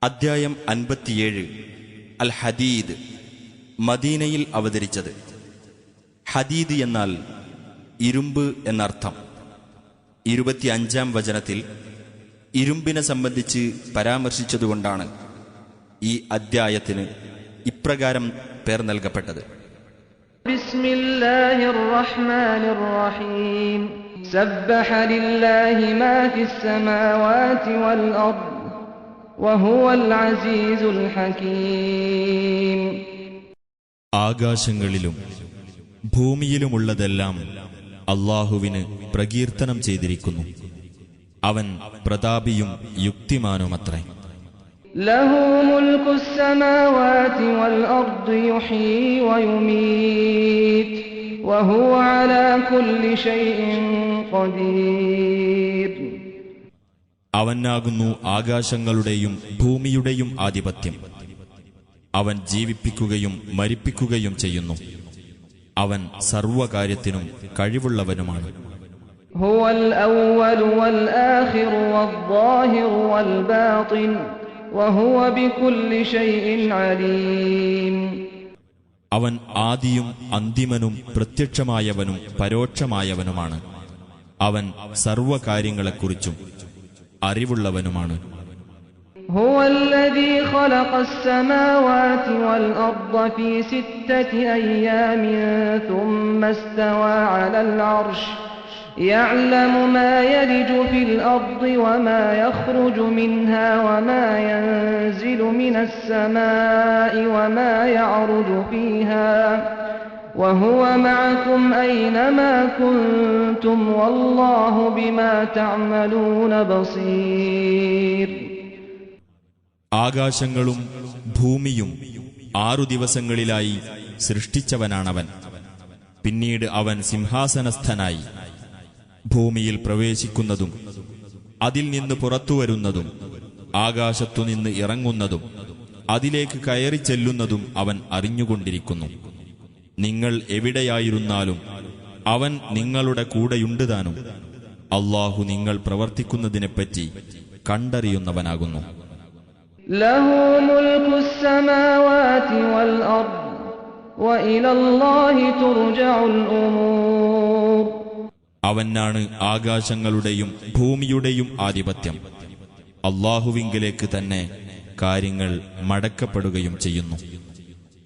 അദ്ധ്യായം 57 അൽ ഹദീദ്. മദീനയിൽ അവതരിച്ചത്. ഹദീദ് എന്നാൽ ഇരുമ്പ് എന്നർത്ഥം. 25-ാം വചനത്തിൽ ഇരുമ്പിനെ സംബന്ധിച്ച് പരാമർശിച്ചതുകൊണ്ടാണ് ഈ അദ്ധ്യായത്തിന് ഇപ്രകാരം പേർ നൽകപ്പെട്ടത്. ബിസ്മില്ലാഹിർ റഹ്മാനിർ റഹീം. സബ്ബഹ ലില്ലാഹി മാ ഫിസ് സമാവാതി വൽ അർദ് വഹുവൽ അസീസുൽ ഹകീം. ആകാശങ്ങളിലും ഭൂമിയിലുമുള്ളതെല്ലാം അല്ലാഹുവിന് പ്രകീർത്തനം ചെയ്തിരിക്കുന്നു. അവൻ പ്രതാപിയും യുക്തിമാനുമത്രേ. ലഹു മുൽകുസ് സമാവാതി വൽ അർദ് യുഹ്യീ വയുമീത് വഹുവ അലാ കുല്ലി ശൈഇൻ ഖദീർ. അവനാകുന്നു ആകാശങ്ങളുടെയും ഭൂമിയുടെയും ആധിപത്യം. അവൻ ജീവിപ്പിക്കുകയും മരിപ്പിക്കുകയും ചെയ്യുന്നു. അവൻ സർവകാര്യത്തിനും കഴിവുള്ളവനുമാണ്. ഹുവൽ അവ്വലു വൽ ആഖിറു വദ്ദാഹിറു വൽ ബാത്തിൻ വഹുവ ബികുല്ലി ശൈഇൻ അലീം. അവൻ ആദിയും അന്തിമനും പ്രത്യക്ഷമായവനും പരോക്ഷമായവനുമാണ്. അവൻ സർവകാര്യങ്ങളെക്കുറിച്ചും അറിവുള്ളവനുമാണ്. ഹുവല്ലദീ ഖലഖസ് സമാവാതി വൽ അർദ ഫീ സിത്തതി അയ്യാമിൻ സുമ്മ ഇസ്തവാ അലൽ അർശ് യഅലമു മാ യലിജു ഫിൽ അർദി വമാ യഖ്റുജു മിൻഹാ വമാ യൻസിലു മിനസ് സമാഇ വമാ യഅറുജു ഫീഹാ وهو معكم أينما كنتم والله بما تعملون بصير. ആകാശങ്ങളും ഭൂമിയും 6 ദിവസങ്ങളിലായി സൃഷ്ടിച്ചവനാണവൻ. പിന്നീട് അവൻ സിംഹാസനസ്ഥനായി ഭൂമിയിൽ പ്രവേശിക്കുന്നതും അതിൽ നിന്ന് പുറത്തുവരുന്നതും ആകാശത്തുനിന്ന് ഇറങ്ങുന്നതും അതിലേക്ക് കയറി ചെല്ലുന്നതും അവൻ അറിഞ്ഞുകൊണ്ടിരിക്കുന്നു. നിങ്ങൾ എവിടെയായിരുന്നാലും അവൻ നിങ്ങളുടെ കൂടെയുണ്ട് താനും. അല്ലാഹു നിങ്ങൾ പ്രവർത്തിക്കുന്നതിനെപ്പറ്റി കണ്ടറിയുന്നവനാകുന്നു. ലഹു മുൽകുസ് സമാവാതി വൽ അർദ് വഇലല്ലാഹി തുർജഉൽ ഉമൂർ. അവനാണ് ആകാശങ്ങളുടെയും ഭൂമിയുടെയും ആധിപത്യം. അല്ലാഹുവിങ്കലേക്ക് തന്നെ കാര്യങ്ങൾ മടക്കപ്പെടുകയും ചെയ്യുന്നു.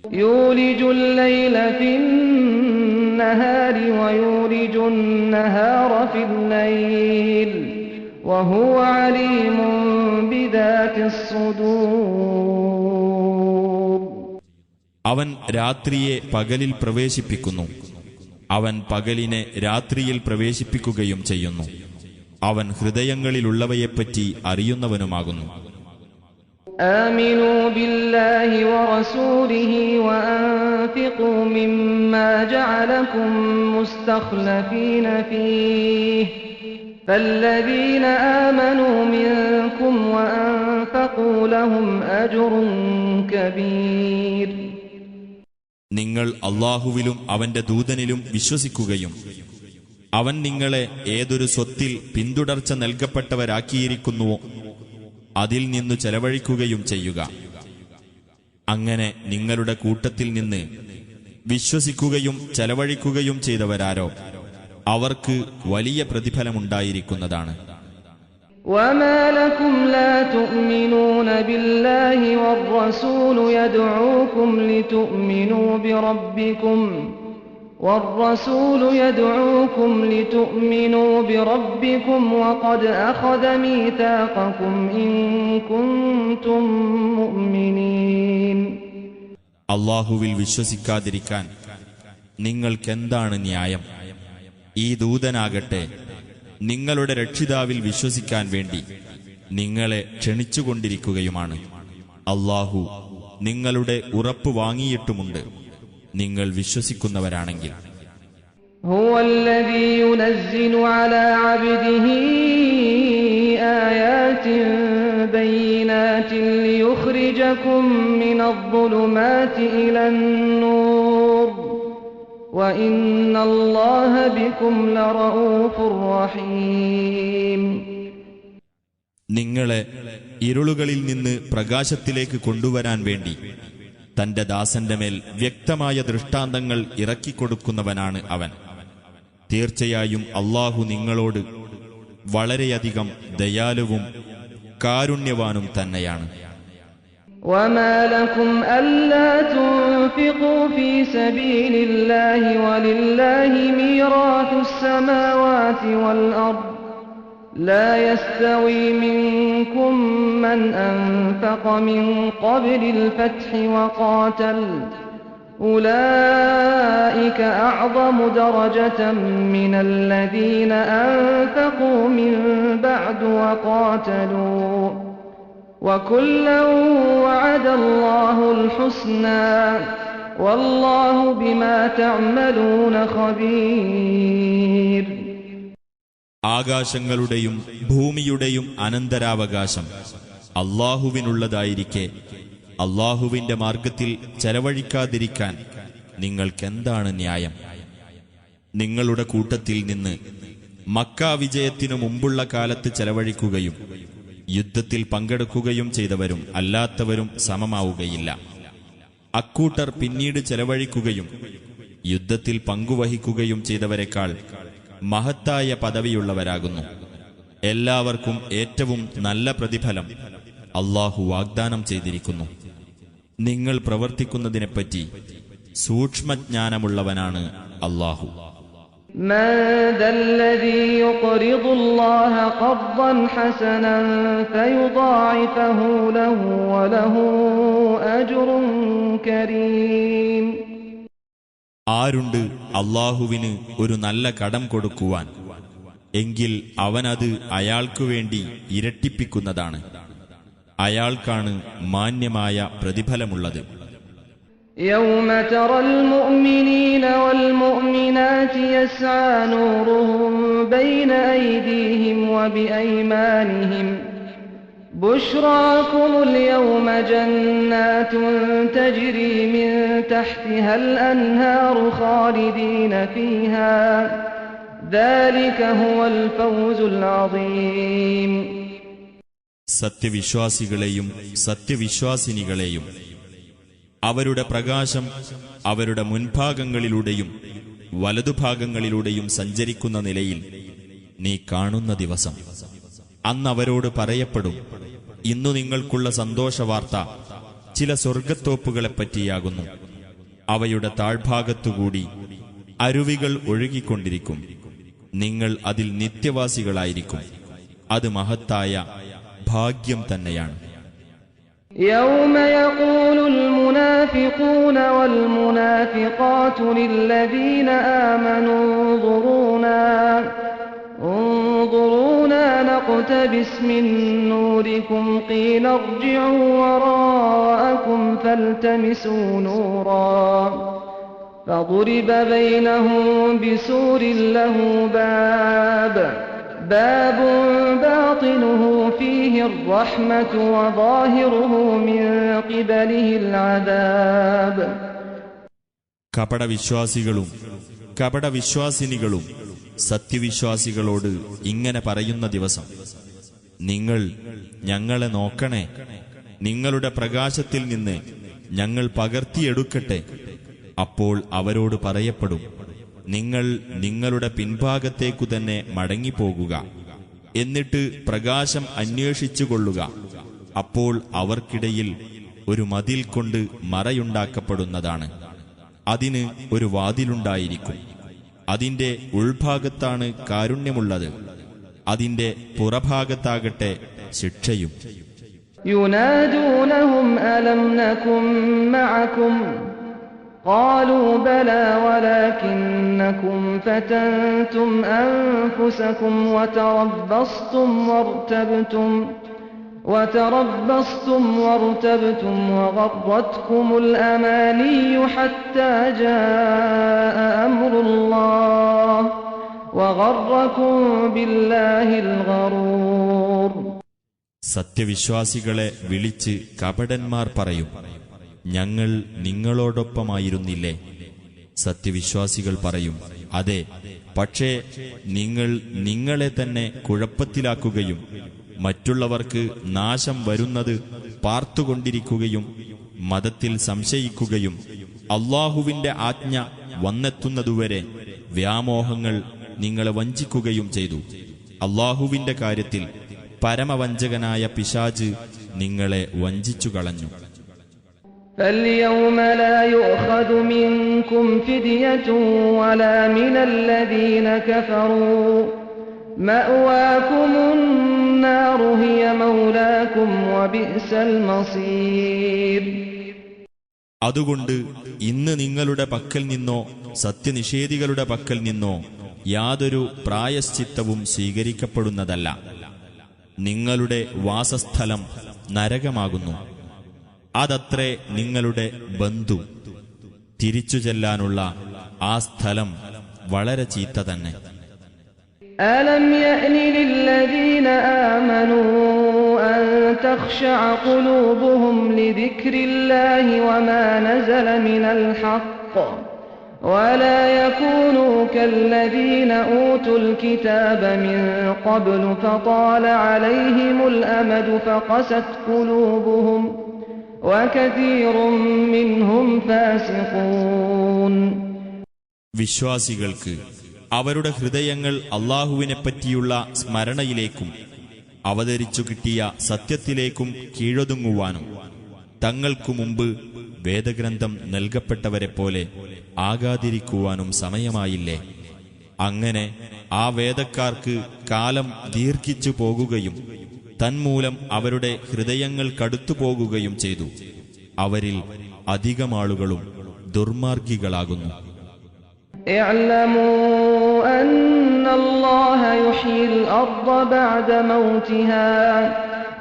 യൂലിജുൽ ലൈല ഫിന്നഹാരി വയൂലിജുൻ നഹാറ ഫിൽ ലൈൽ വഹുവ അലീമുൻ ബിദാതിസ് സുദൂർ. അവൻ രാത്രിയെ പകലിൽ പ്രവേശിപ്പിക്കുന്നു. അവൻ പകലിനെ രാത്രിയിൽ പ്രവേശിപ്പിക്കുകയും ചെയ്യുന്നു. അവൻ ഹൃദയങ്ങളിലുള്ളവയെപ്പറ്റി അറിയുന്നവനുമാകുന്നു. آمنوا بالله ورسوله وأنفقوا مما جعلكم مستخلفين فيه فالذين آمنوا منكم وأنفقوا لهم أجر كبير. നിങ്ങൾ അല്ലാഹുവിലും അവന്റെ ദൂതനിലും വിശ്വസിക്കുകയും അവൻ നിങ്ങളെ ഏതൊരു സ്വത്തിൽ പിന്തുടർച്ച നൽകപ്പെട്ടവരാക്കിയിരിക്കുന്നുവോ അതിൽ നിന്നു ചെലവഴിക്കുകയും ചെയ്യുക. അങ്ങനെ നിങ്ങളുടെ കൂട്ടത്തിൽ നിന്ന് വിശ്വസിക്കുകയും ചെലവഴിക്കുകയും ചെയ്തവരാരോ അവർക്ക് വലിയ പ്രതിഫലമുണ്ടായിരിക്കുന്നതാണ്. وما لكم لا تؤمنون بالله والرسول يدعوكم لتؤمنوا بربكم وقد أخذ ميثاقكم إن كنتم مؤمنين. അല്ലാഹുവിൽ വിശ്വസിക്കാതിരിക്കാൻ നിങ്ങൾക്കെന്താണ് ന്യായം? ഈ ദൂതനാകട്ടെ നിങ്ങളുടെ രക്ഷിതാവിൽ വിശ്വസിക്കാൻ വേണ്ടി നിങ്ങളെ ക്ഷണിച്ചുകൊണ്ടിരിക്കുകയുമാണ്. അല്ലാഹു നിങ്ങളുടെ ഉറപ്പ് വാങ്ങിയിട്ടുമുണ്ട് നിങ്ങൾ വിശ്വസിക്കുന്നവരാണെങ്കിൽ. ഹുവല്ലദീ യുനസ്സിലു അലാ അബ്ദിഹി ആയാതിൻ ബയ്യിനാതിൻ ലിയുഖ്രിജകും മിനദ്ദുലുമാതി ഇലൻ-നൂർ വഇന്നല്ലാഹ ബികും ലറഊഫുർ റഹീം. നിങ്ങളെ ഇരുളുകളിൽ നിന്ന് പ്രകാശത്തിലേക്ക് കൊണ്ടുവരാൻ വേണ്ടി തന്റെ ദാസന്റെ മേൽ വ്യക്തമായ ദൃഷ്ടാന്തങ്ങൾ ഇറക്കിക്കൊടുക്കുന്നവനാണ് അവൻ. തീർച്ചയായും അല്ലാഹു നിങ്ങളോട് വളരെയധികം ദയാലുവും കാരുണ്യവാനും തന്നെയാണ്. وما لكم ألا تنفقوا في سبيل الله ولله ميراث السماوات والأرض لا يستوي منكم من أنفق من قبل الفتح وقاتل أولئك أعظم درجة من الذين أنفقوا من بعد وقاتلوا وكلا وعد الله الحسنى والله بما تعملون خبير. ആകാശങ്ങളുടെയും ഭൂമിയുടെയും അനന്തരാവകാശം അല്ലാഹുവിനുള്ളതായിരിക്കെ അല്ലാഹുവിന്റെ മാർഗത്തിൽ ചെലവഴിക്കാതിരിക്കാൻ നിങ്ങൾക്കെന്താണ് ന്യായം? നിങ്ങളുടെ കൂട്ടത്തിൽ നിന്ന് മക്കാ വിജയത്തിനു മുമ്പുള്ള കാലത്ത് ചെലവഴിക്കുകയും യുദ്ധത്തിൽ പങ്കെടുക്കുകയും ചെയ്തവരും അല്ലാത്തവരും സമമാവുകയില്ല. അക്കൂട്ടർ പിന്നീട് ചെലവഴിക്കുകയും യുദ്ധത്തിൽ പങ്കുവഹിക്കുകയും ചെയ്തവരെക്കാൾ മഹത്തായ പദവിയുള്ളവരാകുന്നു. എല്ലാവർക്കും ഏറ്റവും നല്ല പ്രതിഫലം അല്ലാഹു വാഗ്ദാനം ചെയ്തിരിക്കുന്നു. നിങ്ങൾ പ്രവർത്തിക്കുന്നതിനെപ്പറ്റി സൂക്ഷ്മജ്ഞാനമുള്ളവനാണ് അല്ലാഹു. من ذا الذي يقرض الله قرضا حسنا فيضاعفه له وله أجر كريم. ആരുണ്ട് അല്ലാഹുവിന് ഒരു നല്ല കടം കൊടുക്കുവാൻ? എങ്കിൽ അവനത് അയാൾക്കു വേണ്ടി ഇരട്ടിപ്പിക്കുന്നതാണ്. അയാൾക്കാണ് മാന്യമായ പ്രതിഫലമുള്ളത്. يوم ترى المؤمنين والمؤمنات يسعى نورهم بين أيديهم وبأيمانهم بشراكم اليوم جنات تجري من تحتها الأنهار خالدين فيها ذلك هو الفوز العظيم. സത്യവിശ്വാസികളെയും സത്യവിശ്വാസിനികളെയും അവരുടെ പ്രകാശം അവരുടെ മുൻഭാഗങ്ങളിലൂടെയും വലതുഭാഗങ്ങളിലൂടെയും സഞ്ചരിക്കുന്ന നിലയിൽ നീ കാണുന്ന ദിവസം അന്നവരോട് പറയപ്പെടും, ഇന്നു നിങ്ങൾക്കുള്ള സന്തോഷവാർത്ത ചില സ്വർഗത്തോപ്പുകളെപ്പറ്റിയാകുന്നു. അവയുടെ താഴ്ഭാഗത്തുകൂടി അരുവികൾ ഒഴുകിക്കൊണ്ടിരിക്കും. നിങ്ങൾ അതിൽ നിത്യവാസികളായിരിക്കും. അത് മഹത്തായ ഭാഗ്യം തന്നെയാണ്. يوم يقول المنافقون والمنافقات للذين آمنوا انظرونا نقتبس من نوركم قيل ارجعوا وراءكم فالتمسوا نورا فضرب بينهم بسور له باب باطنه فيه الرحمة وظاهره من قبله العذاب. കപടവിശ്വാസികളും കപടവിശ്വാസിനികളും സത്യവിശ്വാസികളോട് ഇങ്ങനെ പറയുന്ന ദിവസം, നിങ്ങൾ ഞങ്ങളെ നോക്കണേ, നിങ്ങളുടെ പ്രകാശത്തിൽ നിന്ന് ഞങ്ങൾ പകർത്തിയെടുക്കട്ടെ. അപ്പോൾ അവരോട് പറയപ്പെടും, നിങ്ങൾ നിങ്ങളുടെ പിൻഭാഗത്തേക്കു തന്നെ മടങ്ങിപ്പോകുക, എന്നിട്ട് പ്രകാശം അന്വേഷിച്ചുകൊള്ളുക. അപ്പോൾ അവർക്കിടയിൽ ഒരു മതിൽ കൊണ്ട് മറയുണ്ടാക്കപ്പെടുന്നതാണ്. അതിന് ഒരു വാതിലുണ്ടായിരിക്കും. അതിന്റെ ഉൾഭാഗത്താണ് കാരുണ്യമുള്ളത്, അതിന്റെ പുറഭാഗത്താകട്ടെ ശിക്ഷയും. യുനാദൂനഹും അലം നകും മഅകും قالوا بلى ولكنكم فتنتم أنفسكم وتربصتم وارتبتم وغرتكم الأماني حتى جاء أمر الله وغركم بالله الغرور. സത്യവിശ്വാസികളെ വിളിച്ച് കപടന്മാർ പറയും, ഞങ്ങൾ നിങ്ങളോടൊപ്പമായിരുന്നില്ലേ? സത്യവിശ്വാസികൾ പറയും, അതെ, പക്ഷേ നിങ്ങൾ നിങ്ങളെ തന്നെ കുഴപ്പത്തിലാക്കുകയും മറ്റുള്ളവർക്ക് നാശം വരുന്നത് പാർത്തുകൊണ്ടിരിക്കുകയും മതത്തിൽ സംശയിക്കുകയും അല്ലാഹുവിന്റെ ആജ്ഞ വന്നെത്തുന്നതുവരെ വ്യാമോഹങ്ങൾ നിങ്ങളെ വഞ്ചിക്കുകയും ചെയ്തു. അല്ലാഹുവിന്റെ കാര്യത്തിൽ പരമവഞ്ചകനായ പിശാച് നിങ്ങളെ വഞ്ചിച്ചു കളഞ്ഞു. فَالْيَوْمَ لَا يُؤْخَذُ مِنكُمْ فِدْيَةٌ وَلَا مِنَ الَّذِينَ كَفَرُوا مَأْوَاكُمُ النَّارُ هِيَ مَوْلَاكُمْ وَبِئْسَ الْمَصِيرُ. അതുകൊണ്ട് ഇന്ന് നിങ്ങളുടെ പക്കൽ നിന്നോ സത്യനിഷേധികളുടെ പക്കൽ നിന്നോ യാതൊരു പ്രായശ്ചിത്തവും സ്വീകരിക്കപ്പെടുന്നതല്ല. നിങ്ങളുടെ വാസസ്ഥലം നരകമാകുന്നു. അതത്രേ നിങ്ങളുടെ ബന്ധു. തിരിച്ചു ചെല്ലാനുള്ള ആ സ്ഥലം വളരെ ചീത്ത തന്നെ. أَلَمْ يَأْنِ لِلَّذِينَ آمَنُوا أَن تَخْشَعَ قُلُوبُهُمْ لِذِكْرِ اللَّهِ وَمَا نَزَلَ مِنَ الْحَقِّ وَلَا يَكُونُوا كَالَّذِينَ أُوتُوا الْكِتَابَ مِن قَبْلُ فَطَالَ عَلَيْهِمُ الْأَمَدُ فَقَسَتْ قُلُوبُهُمْ وَكَثِيرٌ مِّنْهُمْ فَاسِقُونَ. വിശ്വാസികൾക്ക് അവരുടെ ഹൃദയങ്ങൾ അല്ലാഹുവിനെപ്പറ്റിയുള്ള സ്മരണയിലേക്കും അവതരിച്ചു കിട്ടിയ സത്യത്തിലേക്കും കീഴൊതുങ്ങുവാനും തങ്ങൾക്കു മുമ്പ് വേദഗ്രന്ഥം നൽകപ്പെട്ടവരെപ്പോലെ ആകാതിരിക്കുവാനും സമയമായില്ലേ? അങ്ങനെ ആ വേദക്കാർക്ക് കാലം ദീർഘിച്ചു പോകുകയും തന്മൂലം അവരുടെ ഹൃദയങ്ങൾ കടുത്തുപോകുകയും ചെയ്തു. അവരിൽ അധികമാളുകളും ദുർമാർഗികളാകുന്നു. اعلموا أن الله يحيي الأرض بعد موتها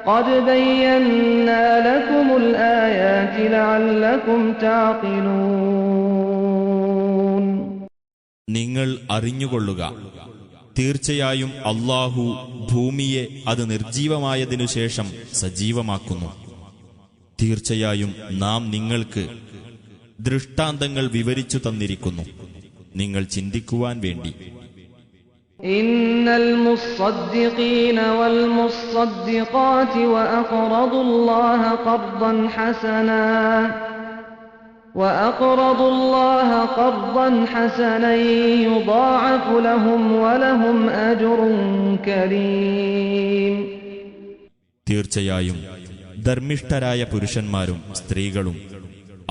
قد بينا لكم الآيات لعلكم تعقلون. നിങ്ങൾ അറിഞ്ഞുകൊള്ളുക, തീർച്ചയായും അല്ലാഹു ഭൂമിയെ അത് നിർജീവമായതിനു ശേഷം സജീവമാക്കുന്നു. തീർച്ചയായും നാം നിങ്ങൾക്ക് ദൃഷ്ടാന്തങ്ങൾ വിവരിച്ചു തന്നിരിക്കുന്നു, നിങ്ങൾ ചിന്തിക്കുവാൻ വേണ്ടി. ഇന്നൽ മുസ്സദ്ദിഖീന വൽ മുസ്സദ്ദിഖാതി വഅഖറദുല്ലാഹ ഖർദൻ ഹസനൻ യുദാഅഫു ലഹും വലഹും അജ്റുൻ കരീം. തീർച്ചയായും ധർമ്മിഷ്ഠരായ പുരുഷന്മാരും സ്ത്രീകളും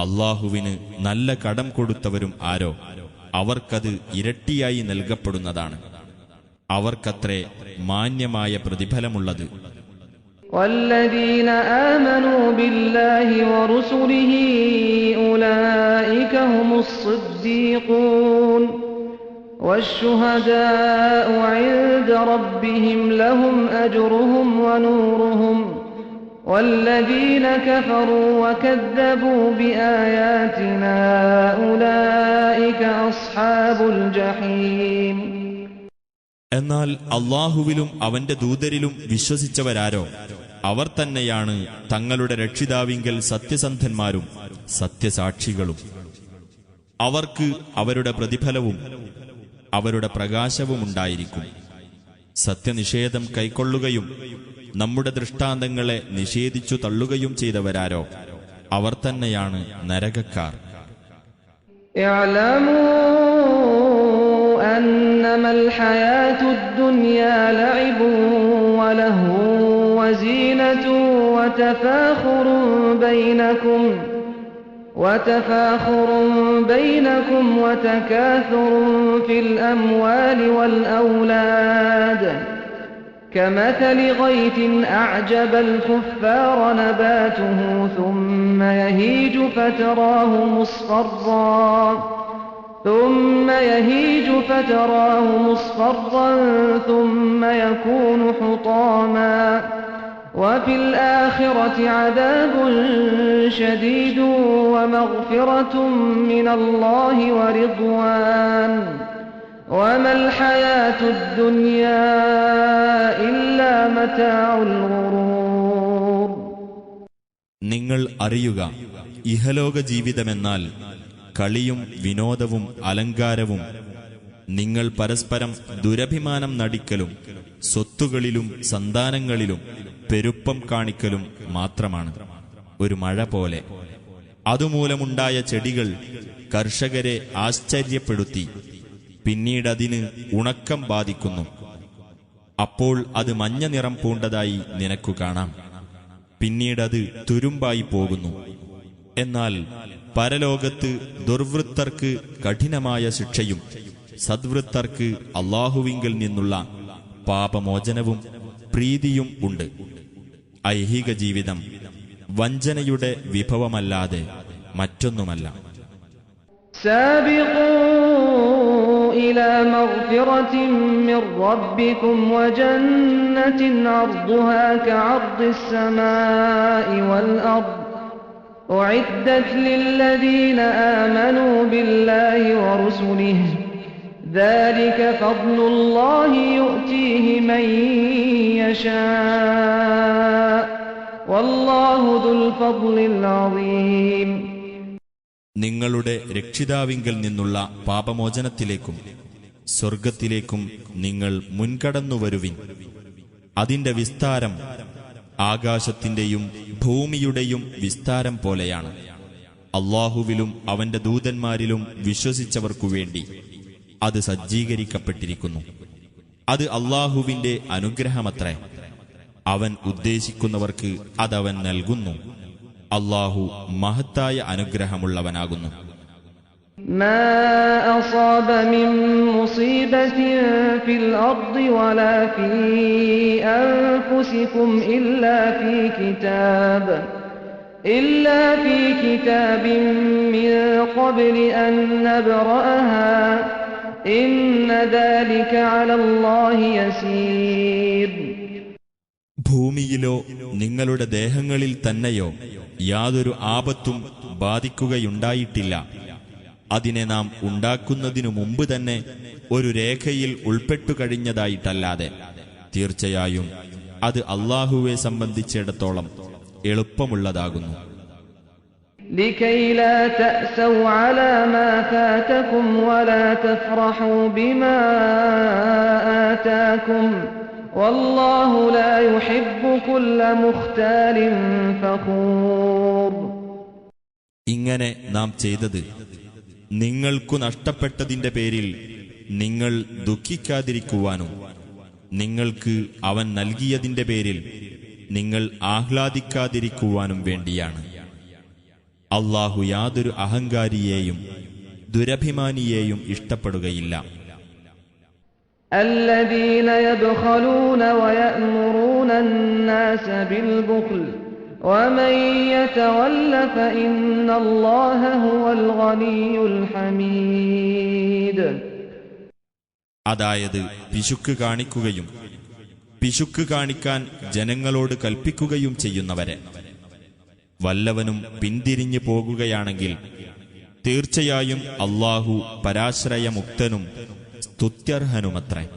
അല്ലാഹുവിന് നല്ല കടം കൊടുത്തവരും ആരോ അവർക്കത് ഇരട്ടിയായി നൽകപ്പെടുന്നതാണ്. അവർക്കത്രേ മാന്യമായ പ്രതിഫലമുള്ളത്. വല്ലദീന ആമനൂ ബില്ലാഹി വറുസുലിഹി ഉലൈക ഹുമുസ് സിദ്ദീഖൂൻ വശുഹദാഉ ഇൻദ റബ്ബിഹിം ലഹും അജ്റുഹും വനൂറുഹും والذين كفروا وكذبوا بآياتنا أولئك أصحاب الجحيم. എന്നാൽ അല്ലാഹുവിലും അവന്റെ ദൂതരിലും വിശ്വസിച്ചവരാരോ അവർ തന്നെയാണ് തങ്ങളുടെ രക്ഷിതാവിങ്കൽ സത്യസന്ധന്മാരും സത്യസാക്ഷികളും. അവർക്ക് അവരുടെ പ്രതിഫലവും അവരുടെ പ്രകാശവുമുണ്ടായിരിക്കും. സത്യനിഷേധം കൈക്കൊള്ളുകയും നമ്മുടെ ദൃഷ്ടാന്തങ്ങളെ നിഷേധിച്ചു തള്ളുകയും ചെയ്തവരാരോ അവർ തന്നെയാണ് നരകക്കാർ. അന്നമൽ ഹയാതുദ് ദുനിയാ ലഅബുൻ വലഹുൻ വസീനത്തുൻ വതഫാഖുറുൻ ബൈനകും വതകാസുറുൻ ഫിൽ അംവാലി വൽ ഔലാദ് كمثل غيث أعجب الكفار نباته ثم يهيج فتراه مصفرا ثم يكون حطاما وفي الآخرة عذاب شديد ومغفرة من الله ورضوان وما الحياة الدنيا إلا متاع الغرور. നിങ്ങൾ അറിയുക, ഇഹലോക ജീവിതമെന്നാൽ കളിയും വിനോദവും അലങ്കാരവും നിങ്ങൾ പരസ്പരം ദുരഭിമാനം നടിക്കലും സ്വത്തുകളിലും സന്താനങ്ങളിലും പെരുപ്പം കാണിക്കലും മാത്രമാണ്. ഒരു മഴ പോലെ അതുമൂലമുണ്ടായ ചെടികൾ കർഷകരെ ആശ്ചര്യപ്പെടുത്തി. പിന്നീടതിന് ഉണക്കം ബാധിക്കുന്നു. അപ്പോൾ അത് മഞ്ഞ നിറം പൂണ്ടതായി നിനക്കു കാണാം. പിന്നീടത് തുരുമ്പായി പോകുന്നു. എന്നാൽ പരലോകത്ത് ദുർവൃത്തർക്ക് കഠിനമായ ശിക്ഷയും സദ്വൃത്തർക്ക് അല്ലാഹുവിങ്കൽ നിന്നുള്ള പാപമോചനവും പ്രീതിയും ഉണ്ട്. ഐഹിക ജീവിതം വഞ്ചനയുടെ വിഭവമല്ലാതെ മറ്റൊന്നുമല്ല. إلى مغفرة من ربكم وجنة عرضها كعرض السماء والأرض أعدت للذين آمنوا بالله ورسله ذلك فضل الله يؤتيه من يشاء والله ذو الفضل العظيم. നിങ്ങളുടെ രക്ഷിതാവിങ്കൽ നിന്നുള്ള പാപമോചനത്തിലേക്കും സ്വർഗത്തിലേക്കും നിങ്ങൾ മുൻകടന്നുവരുവിൻ. അതിന്റെ വിസ്താരം ആകാശത്തിന്റെയും ഭൂമിയുടെയും വിസ്താരം പോലെയാണ്. അല്ലാഹുവിലും അവന്റെ ദൂതന്മാരിലും വിശ്വസിച്ചവർക്കുവേണ്ടി അത് സജ്ജീകരിക്കപ്പെട്ടിരിക്കുന്നു. അത് അല്ലാഹുവിന്റെ അനുഗ്രഹമത്രേ. അവൻ ഉദ്ദേശിക്കുന്നവർക്ക് അതവൻ നൽകുന്നു. അല്ലാഹു മഹത്തായ അനുഗ്രഹമുള്ളവനാകുന്നു. മാ അസാബ മിൻ മുസീബത്തിൻ ഫിൽ അർദി വലാ ഫീ അൻഫുസികും ഇല്ലാ ഫീ കിതാബിൻ മിൻ ഖബ്ലി അൻ നബ്റഅഹാ ഇന്ന ദാലിക അലല്ലാഹി യസീർ. ഭൂമിയിലോ നിങ്ങളുടെ ദേഹങ്ങളിൽ തന്നെയോ യാതൊരു ആപത്തും ബാധിക്കുകയുണ്ടായിട്ടില്ല. അതിനെ നാം ഉണ്ടാക്കുന്നതിനു മുമ്പ് തന്നെ ഒരു രേഖയിൽ ഉൾപ്പെട്ടു കഴിഞ്ഞതായിട്ടല്ലാതെ. തീർച്ചയായും അത് അല്ലാഹുവെ സംബന്ധിച്ചിടത്തോളം എളുപ്പമുള്ളതാകുന്നു. لكي لا تأسوا على ما فاتكم ولا تفرحوا بما آتاكم والله لا يحب كل مختال فخور. ഇങ്ങനെ നാം ചെയ്തത് നിങ്ങൾക്കു നഷ്ടപ്പെട്ടതിന്റെ പേരിൽ നിങ്ങൾ ദുഃഖിക്കാതിരിക്കുവാനും നിങ്ങൾക്ക് അവൻ നൽകിയതിന്റെ പേരിൽ നിങ്ങൾ ആഹ്ലാദിക്കാതിരിക്കുവാനും വേണ്ടിയാണ്. അല്ലാഹു യാതൊരു അഹങ്കാരിയെയും ദുരഭിമാനിയെയും ഇഷ്ടപ്പെടുകയില്ല. الذين يبخلون ويأمرون الناس بالبخل ومن يتول فإن الله هو الغني الحميد. അതായത് പിശുക്ക് കാണിക്കുകയും പിശുക്ക് കാണിക്കാൻ ജനങ്ങളോട് കൽപ്പിക്കുകയും ചെയ്യുന്നവരെ. വല്ലവനും പിന്തിരിഞ്ഞു പോകുകയാണെങ്കിൽ തീർച്ചയായും അല്ലാഹു പരാശ്രയമുക്തനും സ്തുത്യർഹനുമത്രേ.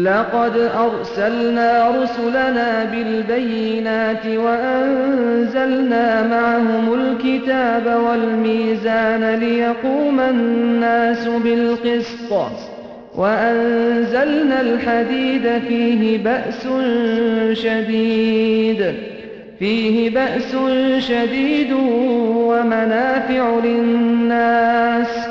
لقد أرسلنا رسلنا بالبينات وأنزلنا معهم الكتاب والميزان ليقوم الناس بالقسط وأنزلنا الحديد فيه بأس شديد ومنافع للناس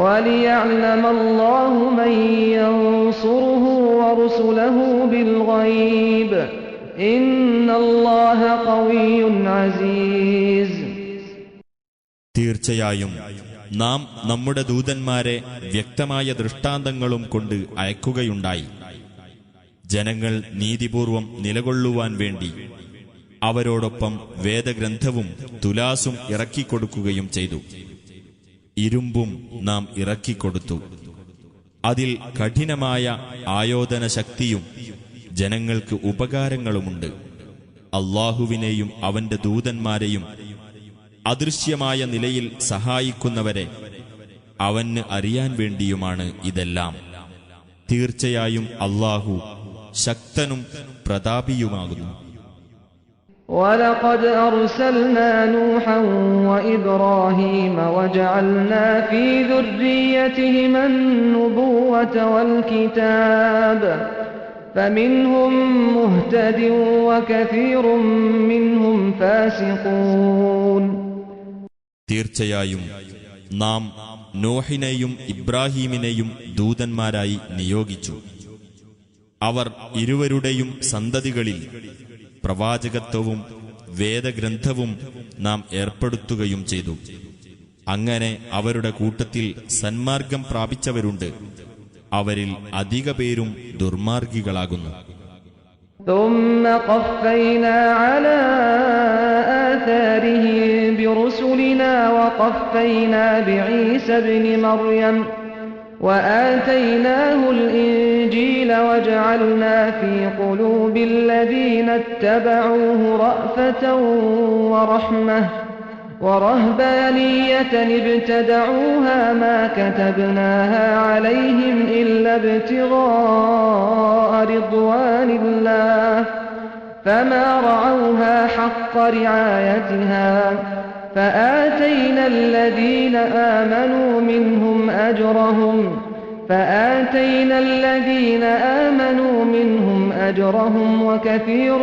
وَلِيَعْلَمَ اللَّهُ مَن يَنصُرُهُ وَرُسُلَهُ بِالْغَيْبِ إِنَّ اللَّهَ قَوِيٌّ عَزِيزٌ. തീർച്ചയായും നാം നമ്മുടെ ദൂതന്മാരെ വ്യക്തമായ ദൃഷ്ടാന്തങ്ങളും കൊണ്ട് അയക്കുകയുണ്ടായി. ജനങ്ങൾ നീതിപൂർവം നിലകൊള്ളുവാൻ വേണ്ടി അവരോടൊപ്പം വേദഗ്രന്ഥവും തുലാസും ഇറക്കിക്കൊടുക്കുകയും ചെയ്തു. ഇരുമ്പും നാം ഇറക്കിക്കൊടുത്തു. അതിൽ കഠിനമായ ആയോധന ശക്തിയും ജനങ്ങൾക്ക് ഉപകാരങ്ങളുമുണ്ട്. അല്ലാഹുവിനെയും അവന്റെ ദൂതന്മാരെയും അദൃശ്യമായ നിലയിൽ സഹായിക്കുന്നവരെ അവന് അറിയാൻ വേണ്ടിയുമാണ് ഇതെല്ലാം. തീർച്ചയായും അല്ലാഹു ശക്തനും പ്രതാപിയുമാകുന്നു. وَلَقَدْ أَرْسَلْنَا نُوحًا وَإِبْرَاهِيمَ وَجَعَلْنَا فِي ذُرِّيَّتِهِمَا النُّبُوَّةَ وَالْكِتَابَ فمنهم مهتد وكثير منهم فاسقون. തീർച്ചയായും നാം നോഹിനെയും ഇബ്രാഹീമിനെയും ദൂതന്മാരായി നിയോഗിച്ചു. അവർ ഇരുവരുടെയും സന്തതികളിൽ പ്രവാചകത്വവും വേദഗ്രന്ഥവും നാം ഏർപ്പെടുത്തുകയും ചെയ്തു. അങ്ങനെ അവരുടെ കൂട്ടത്തിൽ സന്മാർഗം പ്രാപിച്ചവരുണ്ട്, അവരിൽ അധിക പേരും ദുർമാർഗികളാകുന്നു. ثم قفينا على آثارهم برسلنا وقفينا بعيسى ابن مريم وآتيناه الإنجيل وجعلنا في قلوب الذين اتبعوه رأفة ورحمة ورهبانية ابتدعوها ما كتبناها عليهم إلا ابتغاء رضوان الله فما رعوها حق رعايتها فآتينا الذين آمنوا منهم أجرهم وكثير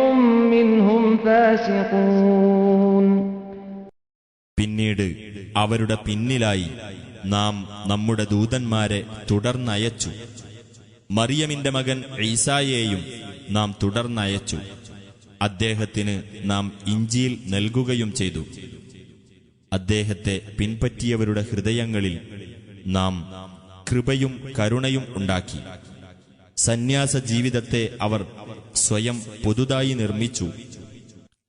منهم فاسقون. പിന്നീട് അവരുടെ പിന്നിലായി നാം നമ്മുടെ ദൂതന്മാരെ തുടർന്നയച്ചു. മറിയമിന്റെ മകൻ ഈസായെയും നാം തുടർന്നയച്ചു. അദ്ദേഹത്തിന് നാം ഇഞ്ചീൽ നൽകുകയും ചെയ്തു. അദ്ദേഹത്തെ പിൻപറ്റിയവരുടെ ഹൃദയങ്ങളിൽ നാം കൃപയും കരുണയും ഉണ്ടാക്കി. സന്യാസ ജീവിതത്തെ അവർ സ്വയം പുതുതായി നിർമ്മിച്ചു.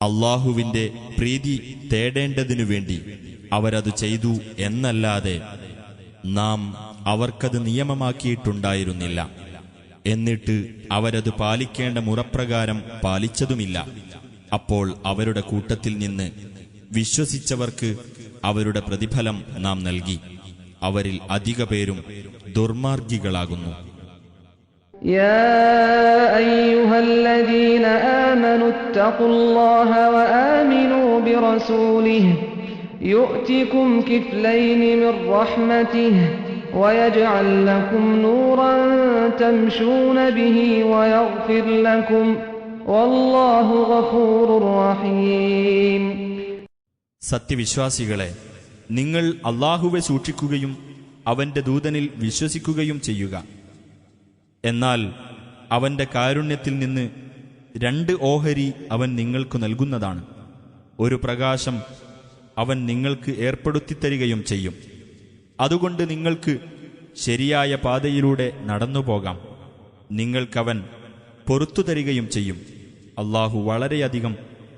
അള്ളാഹുവിന്റെ പ്രീതി തേടേണ്ടതിനു വേണ്ടി അവരതു ചെയ്തു എന്നല്ലാതെ നാം അവർക്കത് നിയമമാക്കിയിട്ടുണ്ടായിരുന്നില്ല. എന്നിട്ട് അവരത് പാലിക്കേണ്ട മുറപ്രകാരം പാലിച്ചതുമില്ല. അപ്പോൾ അവരുടെ കൂട്ടത്തിൽ നിന്ന് വിശ്വസിച്ചവർക്ക് അവരുടെ പ്രതിഫലം നാം നൽകി. അവരിൽ അധിക പേരും ദുർമാർഗികളാകുന്നു. يا أيها الذين آمنوا اتقوا الله وآمنوا برسوله يؤتكم كفلين من رحمته ويجعل لكم نورا تمشون به ويغفر لكم والله غفور رحيم. സത്യവിശ്വാസികളെ, നിങ്ങൾ അല്ലാഹുവെ സൂക്ഷിക്കുകയും അവന്റെ ദൂതനിൽ വിശ്വസിക്കുകയും ചെയ്യുക. എന്നാൽ അവന്റെ കാരുണ്യത്തിൽ നിന്ന് 2 ഓഹരി അവൻ നിങ്ങൾക്ക് നൽകുന്നതാണ്. ഒരു പ്രകാശം അവൻ നിങ്ങൾക്ക് ഏർപ്പെടുത്തിത്തരികയും ചെയ്യും. അതുകൊണ്ട് നിങ്ങൾക്ക് ശരിയായ പാതയിലൂടെ നടന്നുപോകാം. നിങ്ങൾക്കവൻ പൊറുത്തു തരികയും ചെയ്യും. അല്ലാഹു വളരെയധികം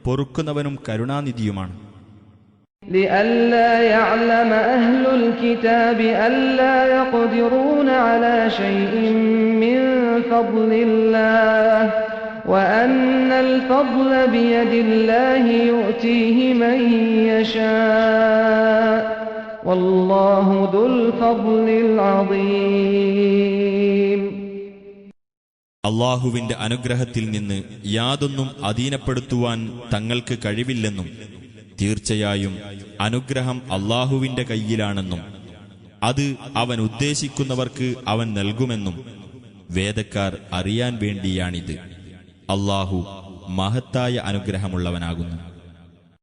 പൊറുക്കുന്നവനും കരുണാനിധിയുമാണ്. لئلا يعلم أهل الكتاب ألا يقدرون على شيء من فضل الله وأن الفضل بيد الله يؤتيه من يشاء والله ذو الفضل العظيم. അല്ലാഹുവിന്റെ അനുഗ്രഹത്തിൽ നിന്ന് യാതൊന്നും അധീനപ്പെടുത്തുവാൻ തങ്ങൾക്ക് കഴിവില്ലെന്നും തീർച്ചയായും അനുഗ്രഹം അല്ലാഹുവിന്റെ കയ്യിലാണെന്നും അത് അവൻ ഉദ്ദേശിക്കുന്നവർക്ക് അവൻ നൽകുമെന്നും വേദക്കാർ അറിയാൻ വേണ്ടിയാണിത്. അല്ലാഹു മഹത്തായ അനുഗ്രഹമുള്ളവനാകുന്നു.